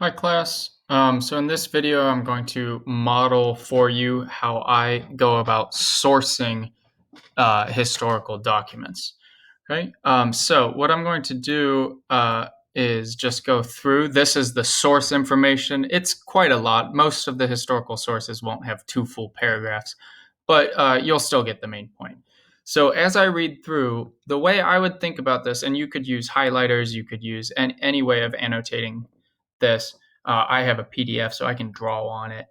Hi class. So in this video, I'm going to model for you how I go about sourcing historical documents. Okay. So what I'm going to do is just go through. This is the source information. It's quite a lot. Most of the historical sources won't have two full paragraphs, but you'll still get the main point. So as I read through, the way I would think about this, and you could use highlighters, you could use any way of annotating this. I have a PDF, so I can draw on it.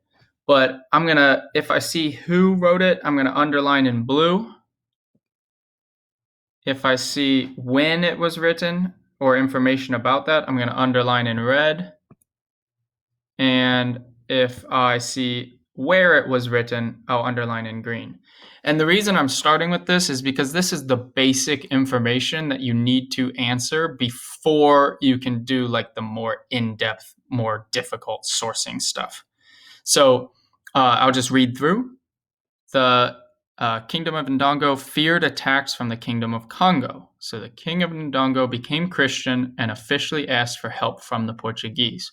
But I'm going to, if I see who wrote it, I'm going to underline in blue. If I see when it was written or information about that, I'm going to underline in red. And if I see where it was written, I'll underline in green. And the reason I'm starting with this is because this is the basic information that you need to answer before you can do like the more in-depth, more difficult sourcing stuff. So I'll just read through. The Kingdom of Ndongo feared attacks from the Kingdom of Congo. So the King of Ndongo became Christian and officially asked for help from the Portuguese.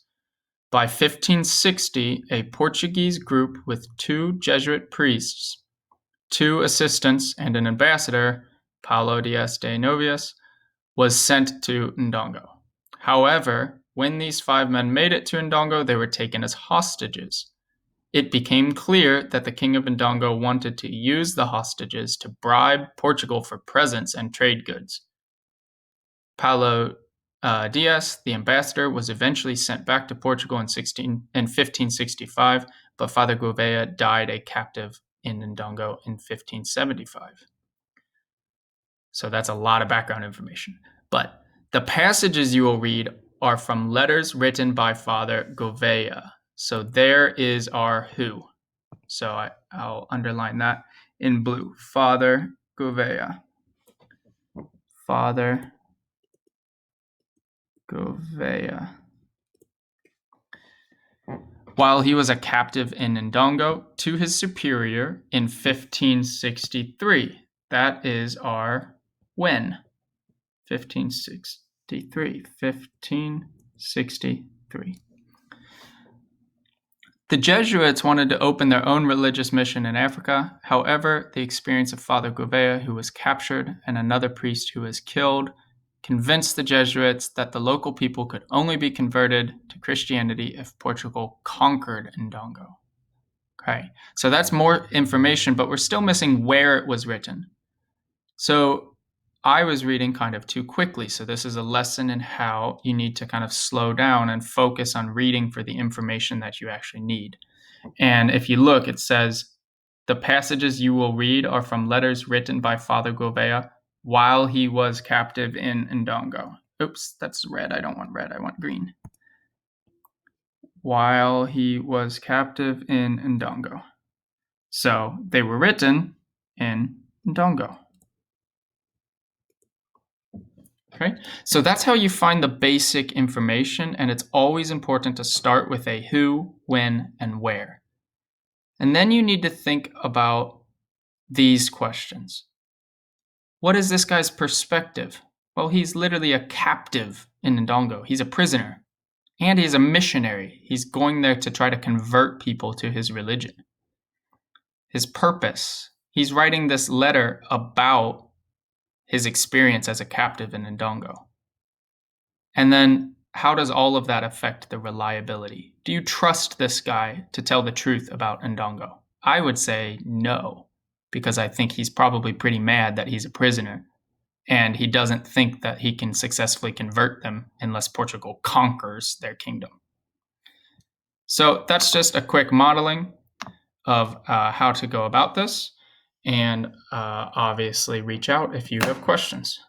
By 1560, a Portuguese group with 2 Jesuit priests, 2 assistants, and an ambassador, Paulo Dias de Novias, was sent to Ndongo. However, when these 5 men made it to Ndongo, they were taken as hostages. It became clear that the King of Ndongo wanted to use the hostages to bribe Portugal for presents and trade goods. Paulo Dias, the ambassador, was eventually sent back to Portugal in 1565, but Father Gouveia died a captive in Ndongo in 1575. So that's a lot of background information. But the passages you will read are from letters written by Father Gouveia. So there is our who. So I'll underline that in blue. Father Gouveia. Father Gouveia. While he was a captive in Ndongo, to his superior in 1563. That is our when. 1563. 1563. The Jesuits wanted to open their own religious mission in Africa. However, the experience of Father Gouveia, who was captured, and another priest who was killed, convinced the Jesuits that the local people could only be converted to Christianity if Portugal conquered Ndongo. Okay, so that's more information, but we're still missing where it was written. So I was reading kind of too quickly. So this is a lesson in how you need to kind of slow down and focus on reading for the information that you actually need. And if you look, it says, the passages you will read are from letters written by Father Gouveia while he was captive in Ndongo. Oops, that's red. I don't want red. I want green. While he was captive in Ndongo. So they were written in Ndongo. Okay, so that's how you find the basic information, and it's always important to start with a who, when, and where. And then you need to think about these questions. What is this guy's perspective? Well, he's literally a captive in Ndongo. He's a prisoner, and he's a missionary. He's going there to try to convert people to his religion. His purpose, he's writing this letter about his experience as a captive in Ndongo. And then how does all of that affect the reliability? Do you trust this guy to tell the truth about Ndongo? I would say no, because I think he's probably pretty mad that he's a prisoner and he doesn't think that he can successfully convert them unless Portugal conquers their kingdom. So that's just a quick modeling of how to go about this, and obviously reach out if you have questions.